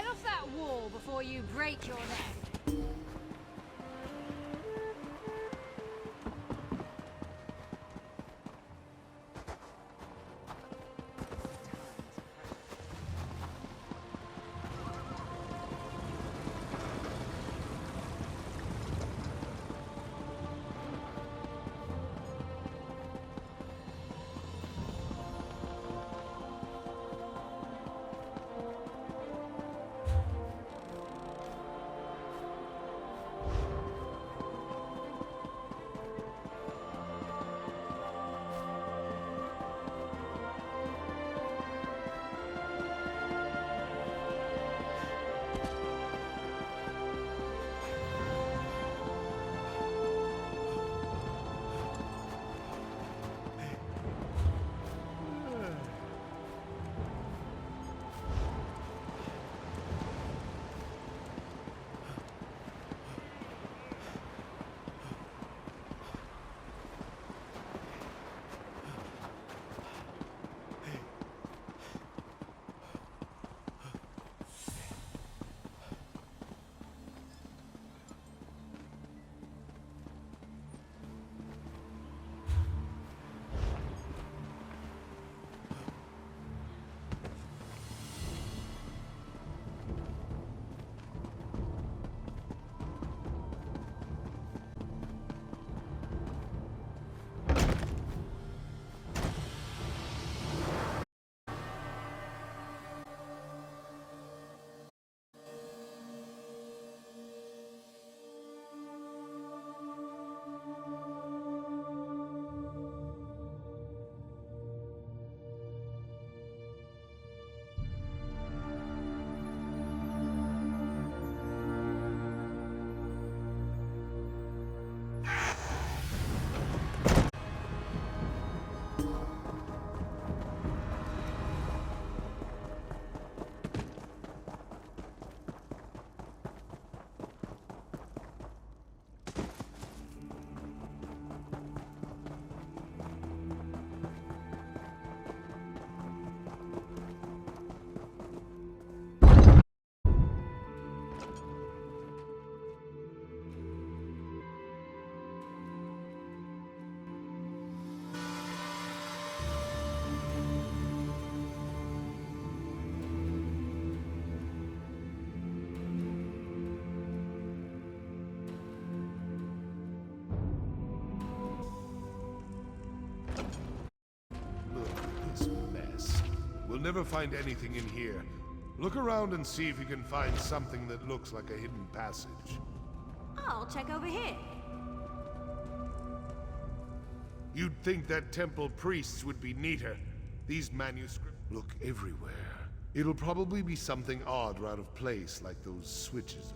Get off that wall before you break your neck. We'll never find anything in here. Look around and see if you can find something that looks like a hidden passage. I'll check over here. You'd think that temple priests would be neater. These manuscripts look everywhere. It'll probably be something odd or out of place, like those switches.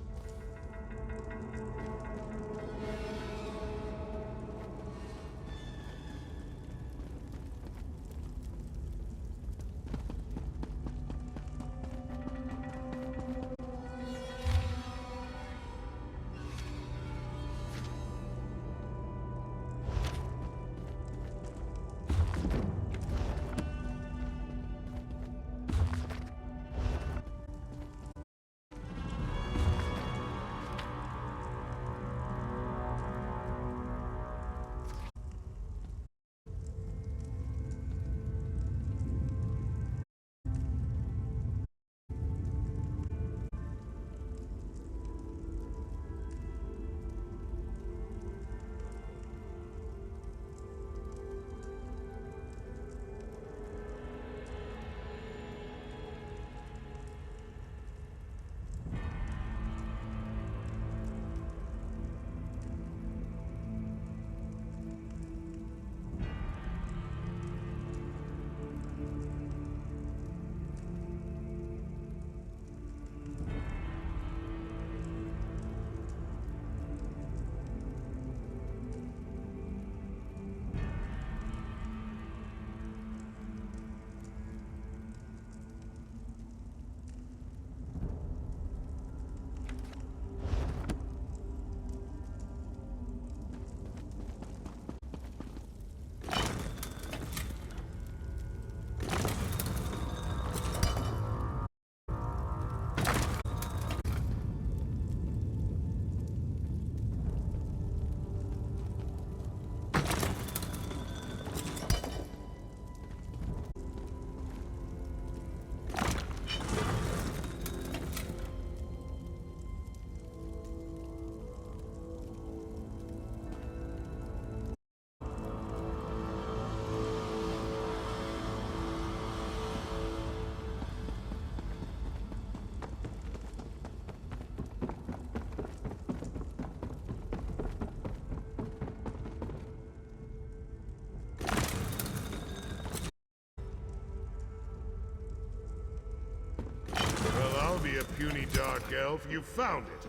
Dark Elf. You found it.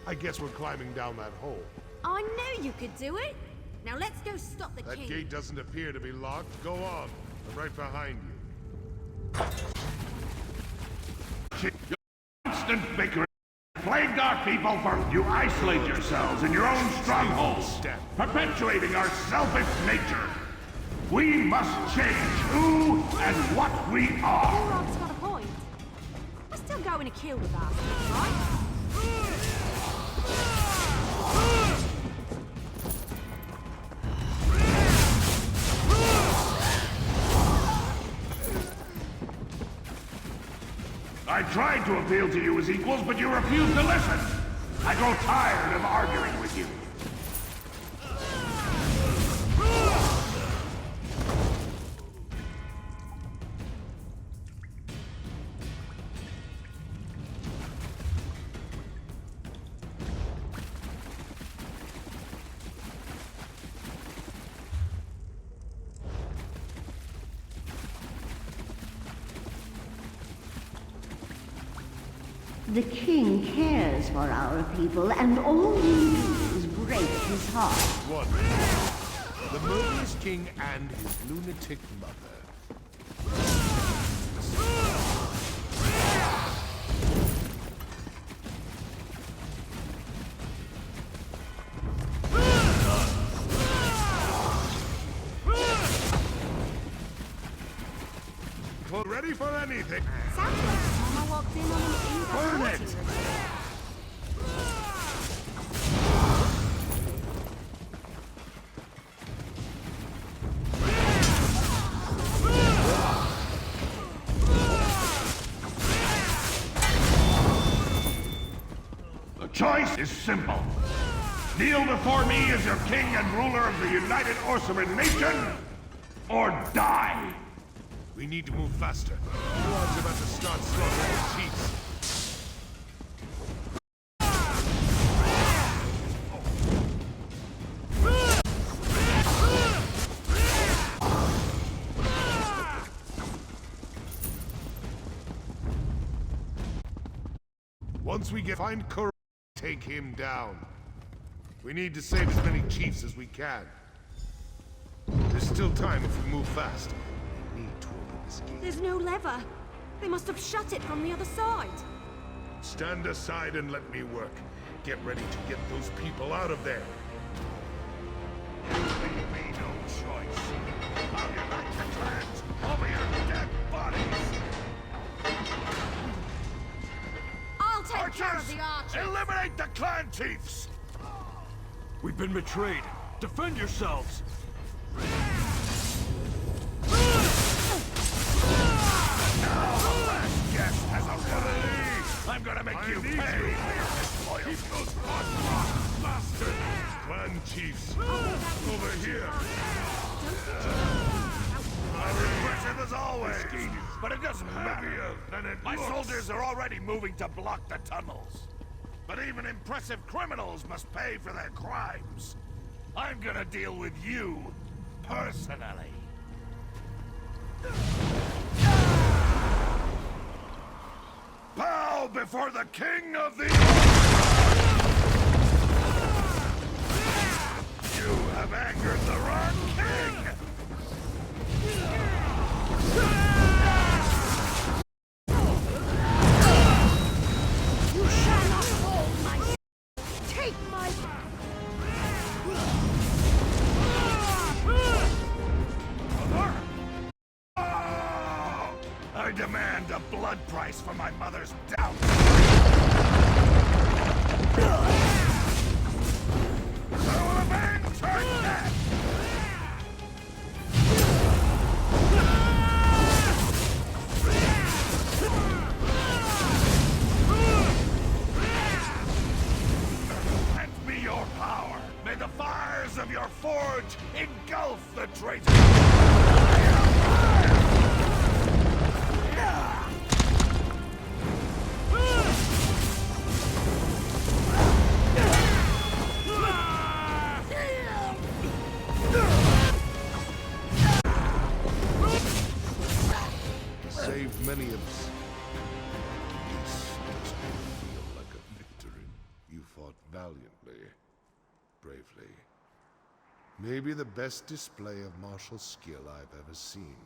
I guess we're climbing down that hole. I knew you could do it. Now let's go stop the That king. gate doesn't appear to be locked. Go on. I'm right behind you. Constant bickering plagued our people for you isolate yourselves in your own strongholds, perpetuating our selfish nature. We must change who and what we are. Rob's got a point. We're still going to kill the bastards, right? I tried to appeal to you as equals, but you refused to listen. I grow tired of arguing with you. The king cares for our people, and all we do is break his heart. One. The murderous king and his lunatic mother. Ready for anything? Sounds like the time I walked in on an Burn it! The choice is simple. Kneel before me as your king and ruler of the United Orciman Nation, or die! We need to move faster. Everyone's about to start slaughtering the chiefs. Once we find Kur, take him down. We need to save as many chiefs as we can. There's still time if we move fast. We need to open this gate. There's no lever. They must have shut it from the other side. Stand aside and let me work. Get ready to get those people out of there. Leave me no choice. I'll unite the clans over your dead bodies. I'll take care of the archers. Eliminate the clan chiefs! We've been betrayed. Defend yourselves! Last guest has arrived. I'm gonna make you pay. Keep those bastards. Clan chiefs, over here. I'm impressive as always, but it doesn't matter. My soldiers are already moving to block the tunnels. But even impressive criminals must pay for their crimes. I'm gonna deal with you personally. Bow before the king of the You have angered the wrong king! You shall not hold my... Take my... I demand a blood price for my mother's doubt. I will avenge her death! Lend me your power. May the fires of your forge engulf the traitor. Saved many of us. This doesn't Maybe the best display of martial skill I've ever seen.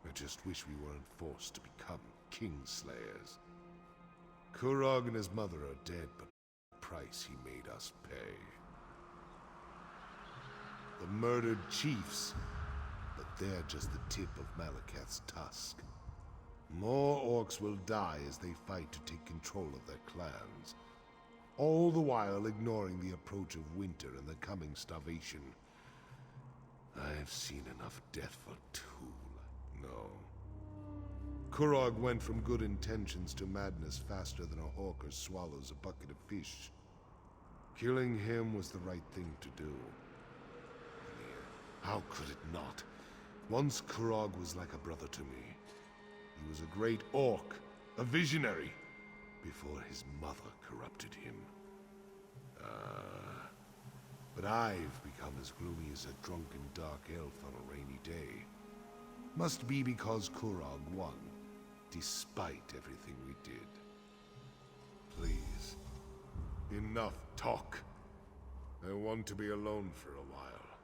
I just wish we weren't forced to become Kingslayers. Kurog and his mother are dead, but the price he made us pay. The murdered chiefs, but they're just the tip of Malekith's tusk. More orcs will die as they fight to take control of their clans, all the while ignoring the approach of winter and the coming starvation. I've seen enough death for two. No. Kurog went from good intentions to madness faster than a hawker swallows a bucket of fish. Killing him was the right thing to do. How could it not? Once Kurog was like a brother to me. He was a great orc, a visionary, before his mother corrupted him. But I've become as gloomy as a drunken dark elf on a rainy day. Must be because Kurog won, despite everything we did. Please, enough talk. I want to be alone for a while.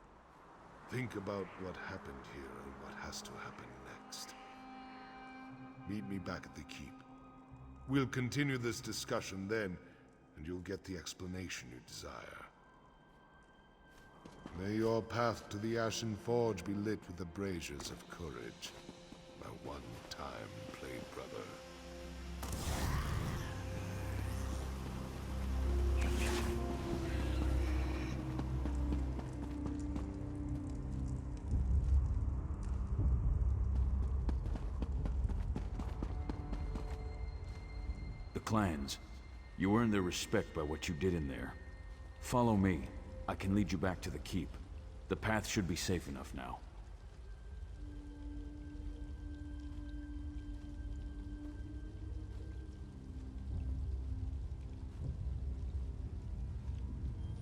Think about what happened here and what has to happen next. Meet me back at the keep. We'll continue this discussion then, and you'll get the explanation you desire. May your path to the Ashen Forge be lit with the braziers of courage, my one-time played brother. The clans. You earned their respect by what you did in there. Follow me. I can lead you back to the keep. The path should be safe enough now.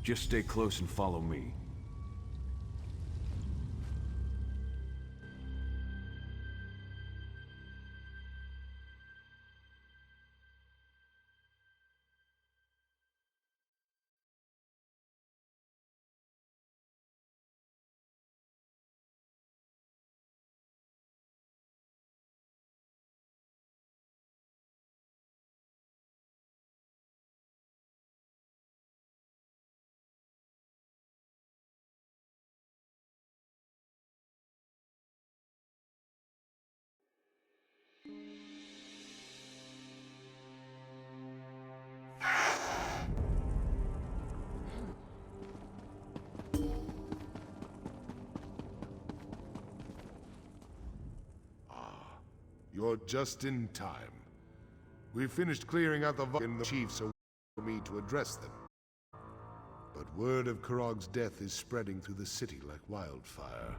Just stay close and follow me. You're just in time. We finished clearing out the the chiefs for me to address them. But word of Kurog's death is spreading through the city like wildfire.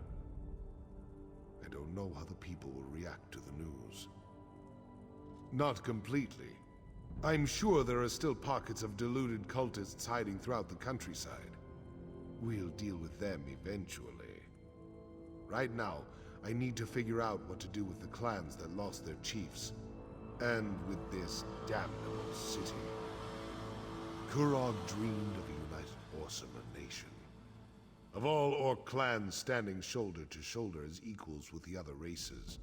I don't know how the people will react to the news. Not completely. I'm sure there are still pockets of deluded cultists hiding throughout the countryside. We'll deal with them eventually. Right now, I need to figure out what to do with the clans that lost their chiefs. And with this damnable city. Kurog dreamed of a united, awesomer nation. Of all orc clans standing shoulder to shoulder as equals with the other races.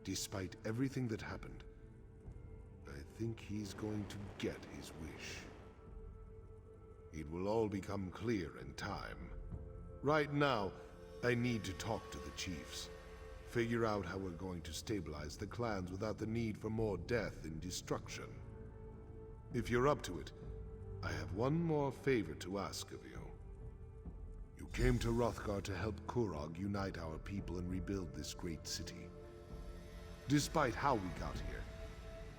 Despite everything that happened, I think he's going to get his wish. It will all become clear in time. Right now, I need to talk to the chiefs. Figure out how we're going to stabilize the clans without the need for more death and destruction. If you're up to it, I have one more favor to ask of you. You came to Wrothgar to help Kurog unite our people and rebuild this great city. Despite how we got here,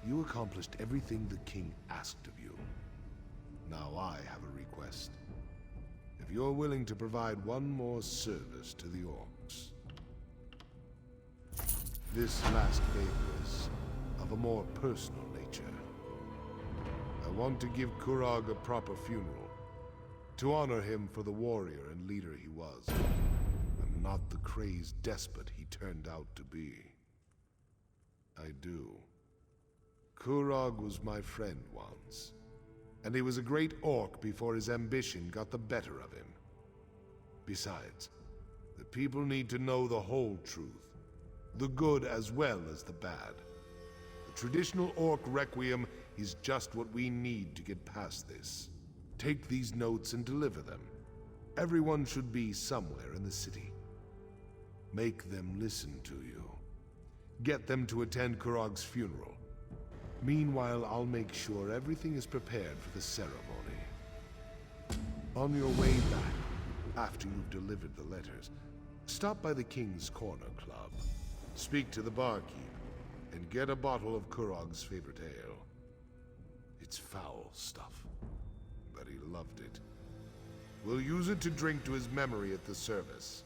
you accomplished everything the king asked of you. Now I have a request. If you're willing to provide one more service to the orcs. This last favor is of a more personal nature. I want to give Kurog a proper funeral, to honor him for the warrior and leader he was, and not the crazed despot he turned out to be. I do. Kurog was my friend once, and he was a great orc before his ambition got the better of him. Besides, the people need to know the whole truth, the good as well as the bad. The traditional orc requiem is just what we need to get past this. Take these notes and deliver them. Everyone should be somewhere in the city. Make them listen to you. Get them to attend Kurog's funeral. Meanwhile, I'll make sure everything is prepared for the ceremony. On your way back, after you've delivered the letters, stop by the King's Corner Club. Speak to the barkeep, and get a bottle of Kurog's favorite ale. It's foul stuff, but he loved it. We'll use it to drink to his memory at the service.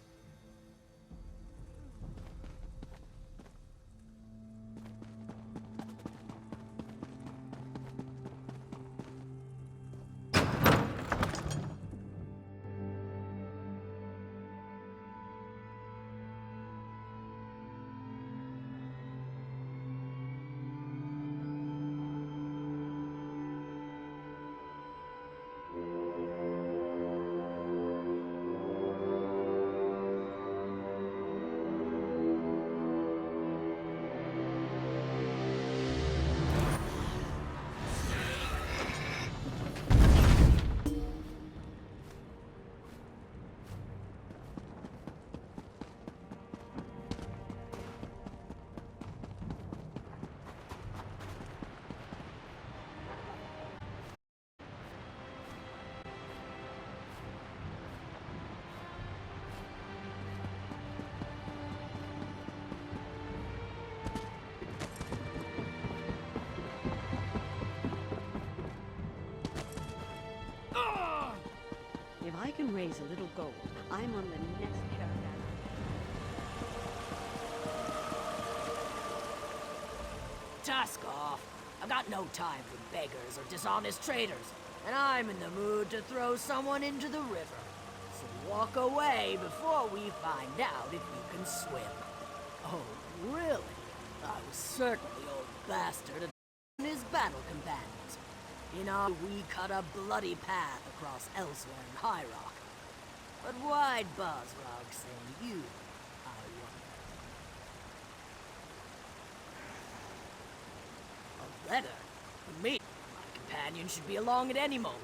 If I can raise a little gold, I'm on the next caravan. Tusk off. I've got no time for beggars or dishonest traders, and I'm in the mood to throw someone into the river. So walk away before we find out if you can swim. Oh, really? I was certain the old bastard and his battle companions. You know, we cut a bloody path across elsewhere in High Rock. But why'd Bosrog send you, I wonder? A letter? For me? My companion should be along at any moment.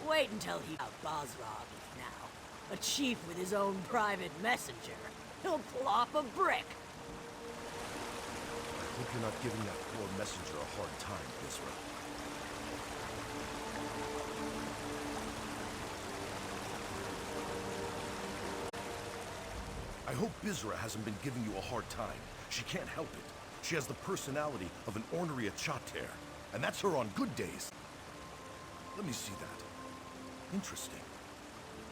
Wait until he out Bosrog is now. A chief with his own private messenger. He'll plop a brick. I hope you're not giving that poor messenger a hard time, Bizra. I hope Bizra hasn't been giving you a hard time. She can't help it. She has the personality of an ornery Chater, and that's her on good days. Let me see that. Interesting.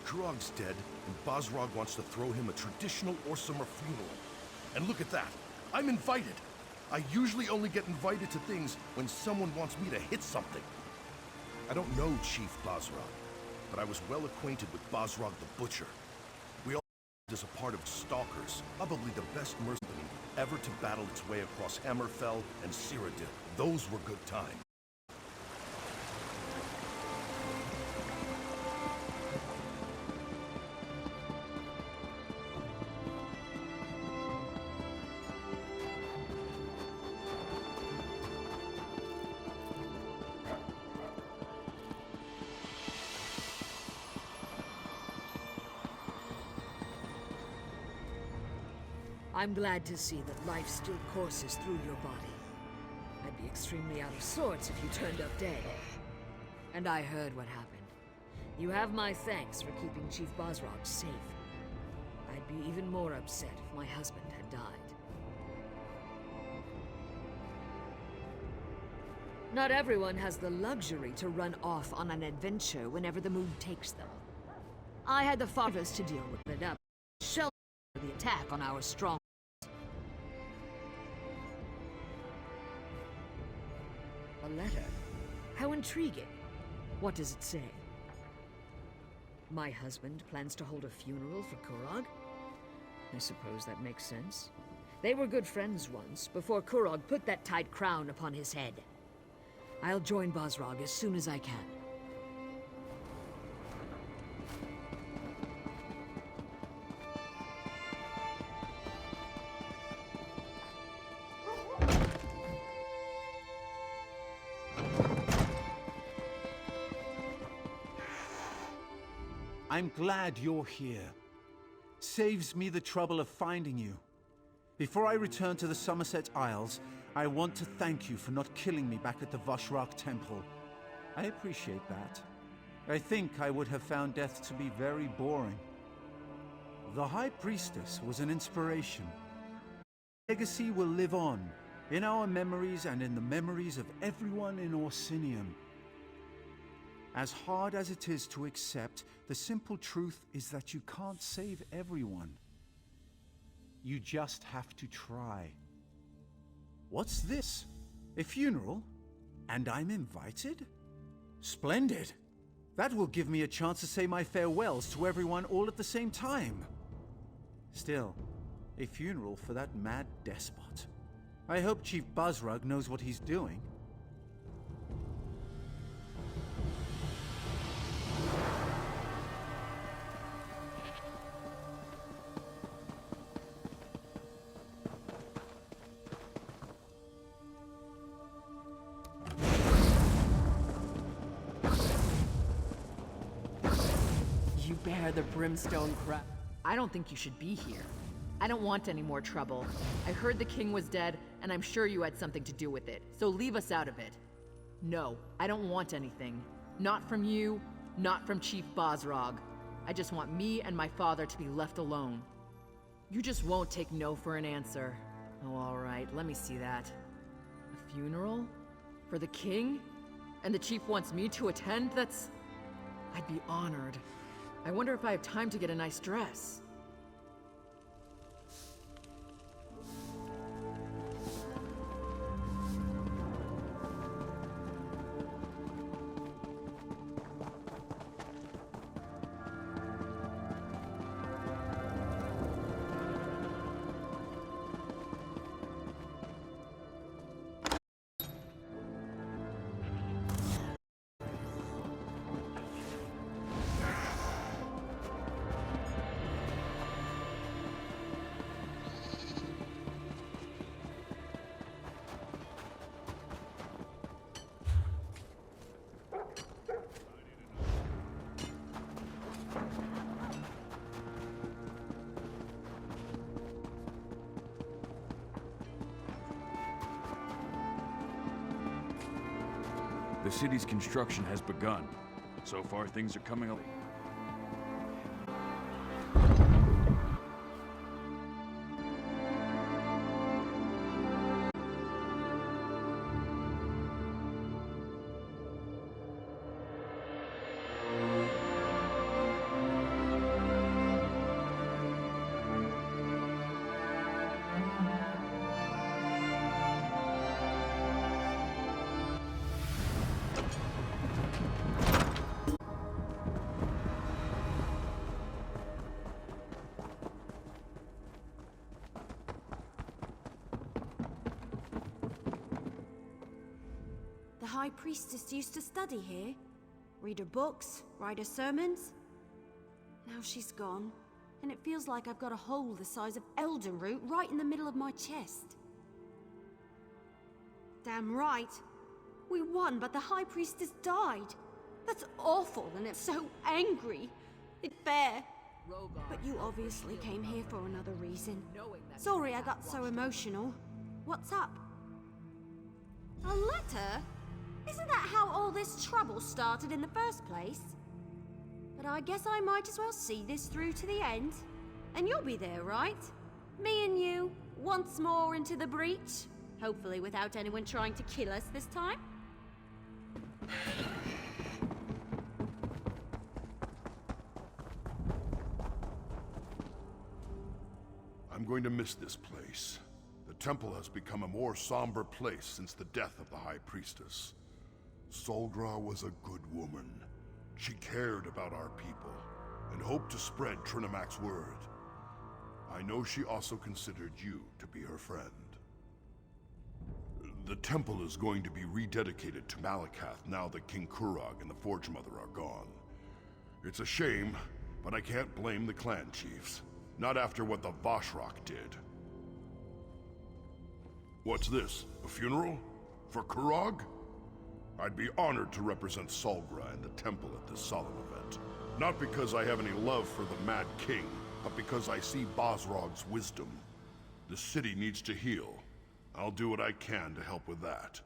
Kurog's dead, and Bosrog wants to throw him a traditional Orsimer funeral. And look at that. I'm invited. I usually only get invited to things when someone wants me to hit something. I don't know Chief Bosrog, but I was well acquainted with Bosrog the Butcher. We all as a part of Stalkers, probably the best mercenary ever to battle its way across Hammerfell and Cyrodiil. Those were good times. I'm glad to see that life still courses through your body. I'd be extremely out of sorts if you turned up dead. And I heard what happened. You have my thanks for keeping Chief Bosrog safe. I'd be even more upset if my husband had died. Not everyone has the luxury to run off on an adventure whenever the mood takes them. I had the fathers to deal with it up, shelter the attack on our strong. A letter? How intriguing. What does it say? My husband plans to hold a funeral for Kurog? I suppose that makes sense. They were good friends once, before Kurog put that tight crown upon his head. I'll join Bosrog as soon as I can. I'm glad you're here. Saves me the trouble of finding you. Before I return to the Somerset Isles, I want to thank you for not killing me back at the Wrothgar Temple. I appreciate that. I think I would have found death to be very boring. The High Priestess was an inspiration. Legacy will live on, in our memories and in the memories of everyone in Orsinium. As hard as it is to accept, the simple truth is that you can't save everyone. You just have to try. What's this? A funeral? And I'm invited? Splendid! That will give me a chance to say my farewells to everyone all at the same time. Still, a funeral for that mad despot. I hope Chief Buzzrug knows what he's doing. You bear the brimstone crown. I don't think you should be here. I don't want any more trouble. I heard the king was dead, and I'm sure you had something to do with it, so leave us out of it. No, I don't want anything. Not from you, not from Chief Buzzrug. I just want me and my father to be left alone. You just won't take no for an answer. Oh, all right, let me see that. A funeral? For the king? And the chief wants me to attend? I'd be honored. I wonder if I have time to get a nice dress. The city's construction has begun. So far, things are coming along. The High Priestess used to study here. Read her books, write her sermons. Now she's gone, and it feels like I've got a hole the size of Eldenroot right in the middle of my chest. Damn right. We won, but the High Priestess died. That's awful, and it's so angry. It's fair. Wrothgar. But you obviously came here for another reason. Sorry I got so emotional. What's up? A letter? Isn't that how all this trouble started in the first place? But I guess I might as well see this through to the end. And you'll be there, right? Me and you, once more into the breach. Hopefully without anyone trying to kill us this time. I'm going to miss this place. The temple has become a more somber place since the death of the High Priestess. Solgra was a good woman. She cared about our people, and hoped to spread Trinamac's word. I know she also considered you to be her friend. The temple is going to be rededicated to Malakath now that King Kurog and the Forge Mother are gone. It's a shame, but I can't blame the clan chiefs. Not after what the Wrothgar did. What's this? A funeral? For Kurog? I'd be honored to represent Solgra and the temple at this solemn event. Not because I have any love for the Mad King, but because I see Bosrog's wisdom. The city needs to heal. I'll do what I can to help with that.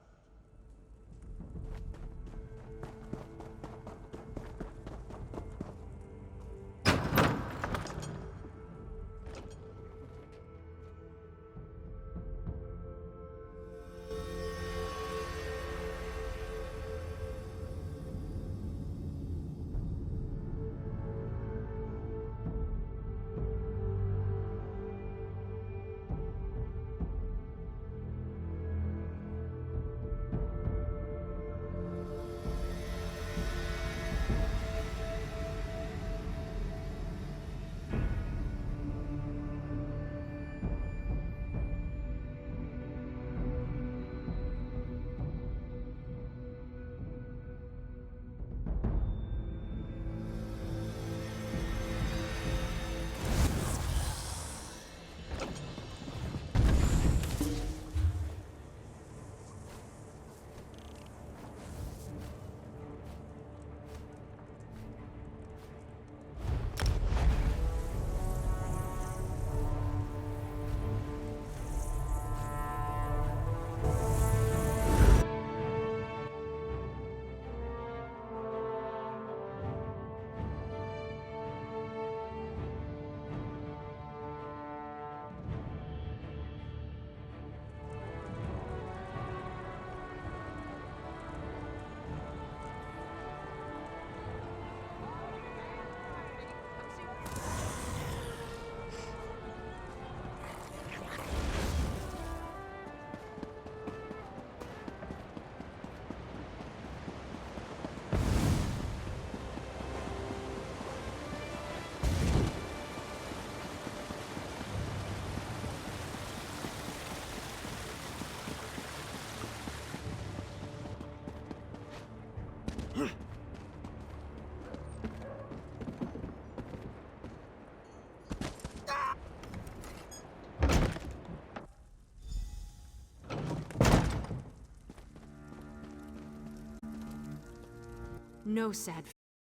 No sad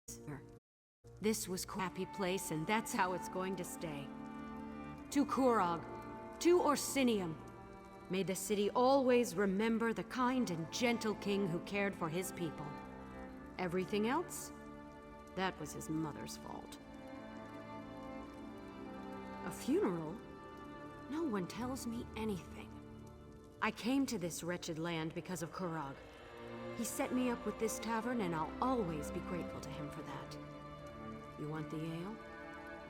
fear. This was a happy place, and that's how it's going to stay. To Kurog, to Orsinium, may the city always remember the kind and gentle king who cared for his people. Everything else? That was his mother's fault. A funeral? No one tells me anything. I came to this wretched land because of Kurog. He set me up with this tavern, and I'll always be grateful to him for that. You want the ale?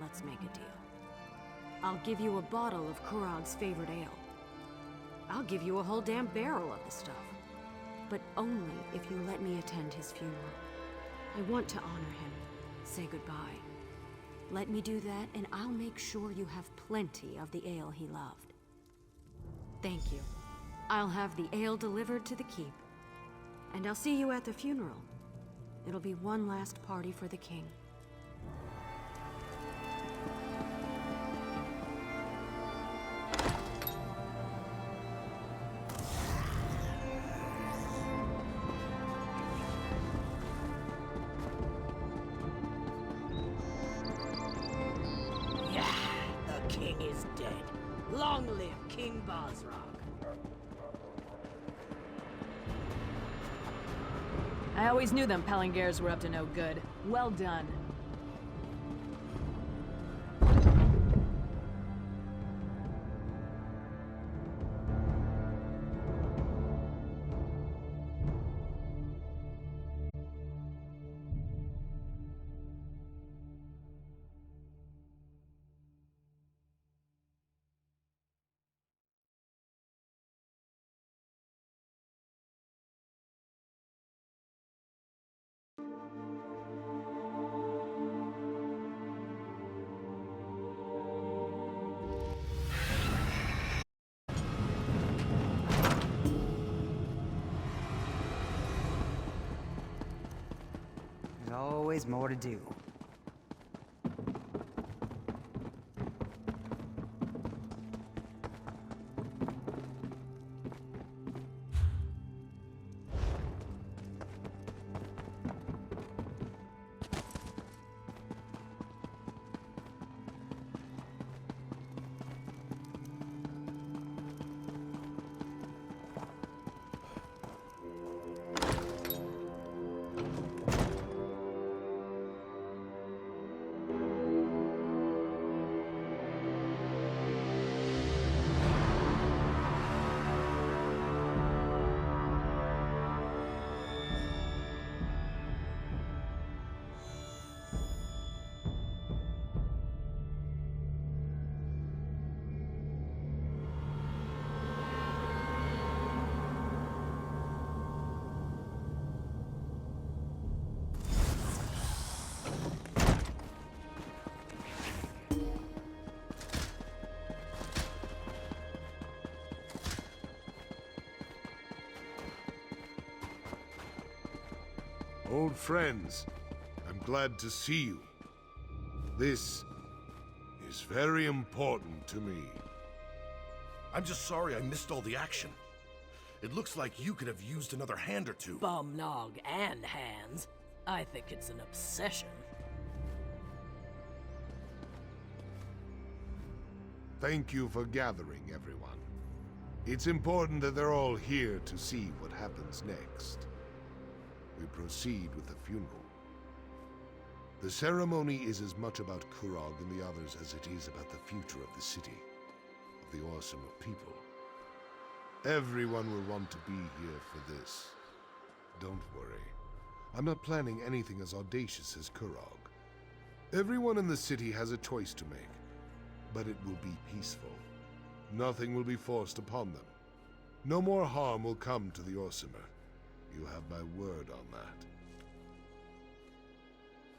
Let's make a deal. I'll give you a bottle of Kurog's favorite ale. I'll give you a whole damn barrel of the stuff. But only if you let me attend his funeral. I want to honor him, say goodbye. Let me do that, and I'll make sure you have plenty of the ale he loved. Thank you. I'll have the ale delivered to the keep. And I'll see you at the funeral. It'll be one last party for the king. Yeah, the king is dead. Long live King Bosrog. I always knew them Palingers were up to no good. Well done. There's always more to do. Old friends, I'm glad to see you. This is very important to me. I'm just sorry I missed all the action. It looks like you could have used another hand or two. Bum nog and hands. I think it's an obsession. Thank you for gathering, everyone. It's important that they're all here to see what happens next. We proceed with the funeral. The ceremony is as much about Kurog and the others as it is about the future of the city, of the awesome people. Everyone will want to be here for this. Don't worry. I'm not planning anything as audacious as Kurog. Everyone in the city has a choice to make, but it will be peaceful. Nothing will be forced upon them. No more harm will come to the Orsimer. You have my word on that.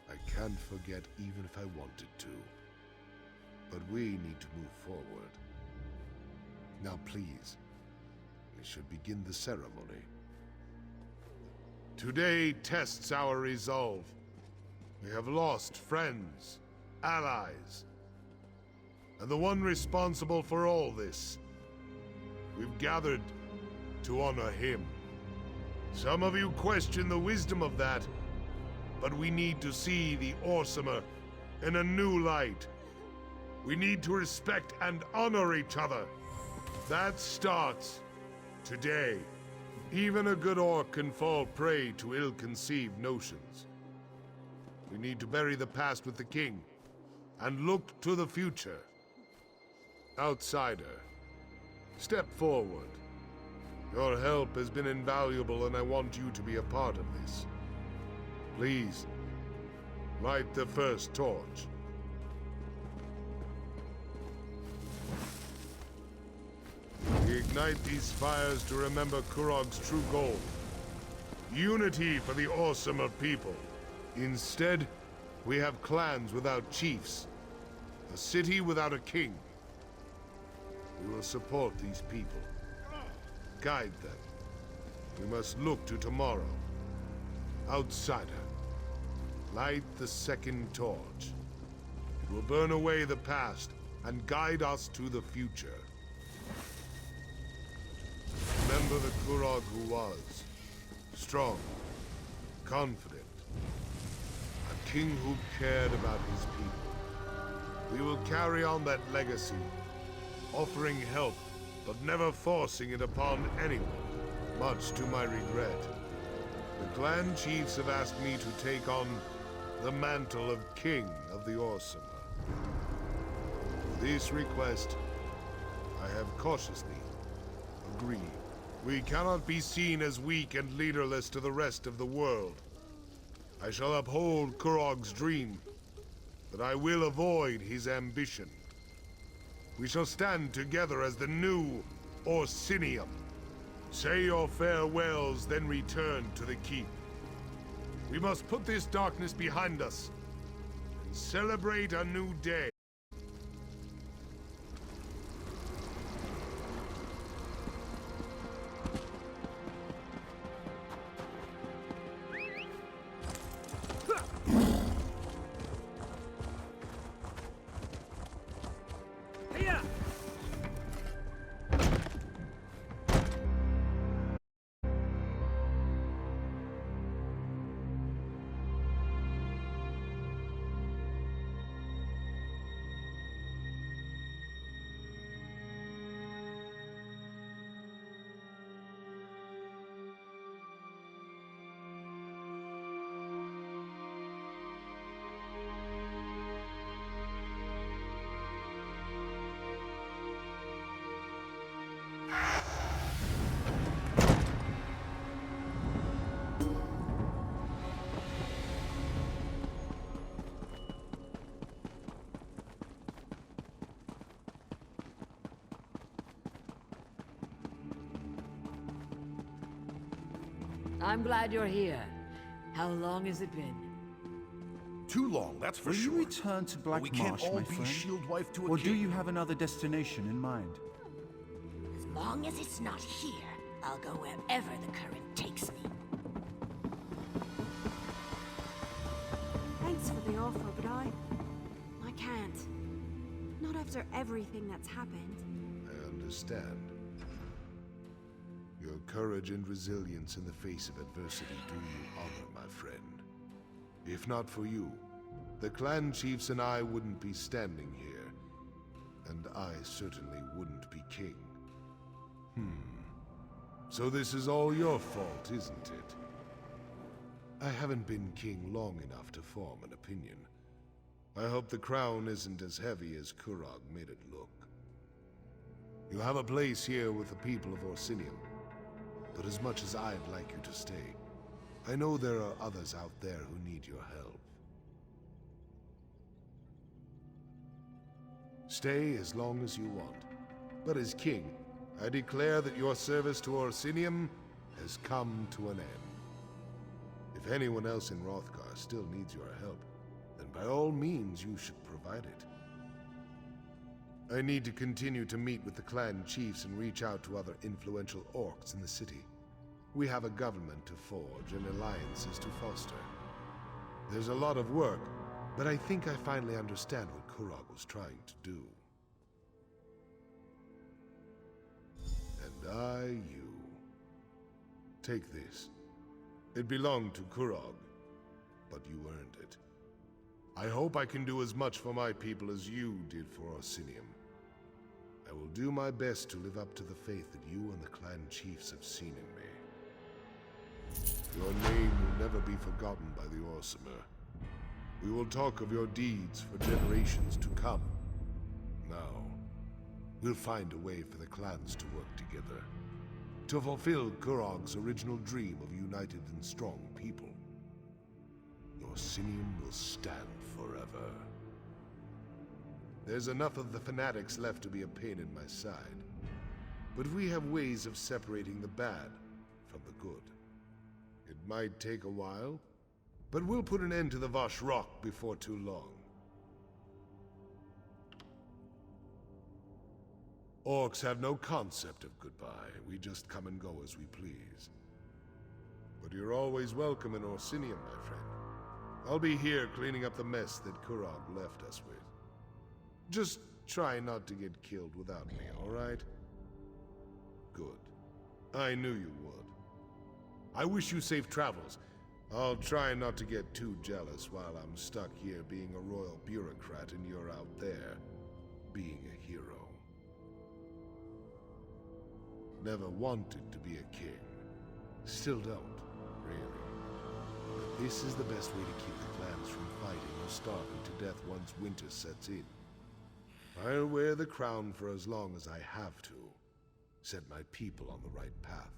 I can't forget even if I wanted to. But we need to move forward. Now please, we should begin the ceremony. Today tests our resolve. We have lost friends, allies, and the one responsible for all this. We've gathered to honor him. Some of you question the wisdom of that, but we need to see the Orsimer in a new light. We need to respect and honor each other. That starts today. Even a good orc can fall prey to ill-conceived notions. We need to bury the past with the king and look to the future. Outsider, step forward. Your help has been invaluable, and I want you to be a part of this. Please, light the first torch. We ignite these fires to remember Kurog's true goal. Unity for the Orsimer people. Instead, we have clans without chiefs. A city without a king. We will support these people. Guide them. We must look to tomorrow. Outsider, light the second torch. It will burn away the past and guide us to the future. Remember the Kurog who was. Strong, confident. A king who cared about his people. We will carry on that legacy, offering help, but never forcing it upon anyone, much to my regret. The clan chiefs have asked me to take on the mantle of King of the Orsimer. For this request, I have cautiously agreed. We cannot be seen as weak and leaderless to the rest of the world. I shall uphold Kurog's dream, but I will avoid his ambition. We shall stand together as the new Orsinium. Say your farewells, then return to the keep. We must put this darkness behind us and celebrate a new day. I'm glad you're here. How long has it been? Too long, that's for Will sure. you return to Black But we can't Marsh, all my be friend? shield wife to a Or king. do you have another destination in mind? As long as it's not here, I'll go wherever the current takes me. Thanks for the offer, but I can't. Not after everything that's happened. I understand. Your courage and resilience in the face of adversity do you honor, my friend. If not for you, the clan chiefs and I wouldn't be standing here, and I certainly wouldn't be king. So this is all your fault, isn't it? I haven't been king long enough to form an opinion. I hope the crown isn't as heavy as Kurog made it look. You have a place here with the people of Orsinium, but as much as I'd like you to stay, I know there are others out there who need your help. Stay as long as you want, but as king, I declare that your service to Orsinium has come to an end. If anyone else in Wrothgar still needs your help, then by all means you should provide it. I need to continue to meet with the clan chiefs and reach out to other influential orcs in the city. We have a government to forge and alliances to foster. There's a lot of work, but I think I finally understand what Kurog was trying to do. And you. Take this. It belonged to Kurog, but you earned it. I hope I can do as much for my people as you did for Orsinium. I will do my best to live up to the faith that you and the clan chiefs have seen in me. Your name will never be forgotten by the Orsimer. We will talk of your deeds for generations to come. Now, we'll find a way for the clans to work together, to fulfill Kurog's original dream of a united and strong people. Orsinium will stand forever. There's enough of the fanatics left to be a pain in my side, but we have ways of separating the bad from the good. It might take a while, but we'll put an end to the Vashrock before too long. Orcs have no concept of goodbye. We just come and go as we please. But you're always welcome in Orsinium, my friend. I'll be here cleaning up the mess that Kurog left us with. Just try not to get killed without me, all right? Good. I knew you would. I wish you safe travels. I'll try not to get too jealous while I'm stuck here being a royal bureaucrat and you're out there being a hero. Never wanted to be a king. Still don't, really. But this is the best way to keep the clans from fighting or starving to death once winter sets in. I'll wear the crown for as long as I have to. Set my people on the right path.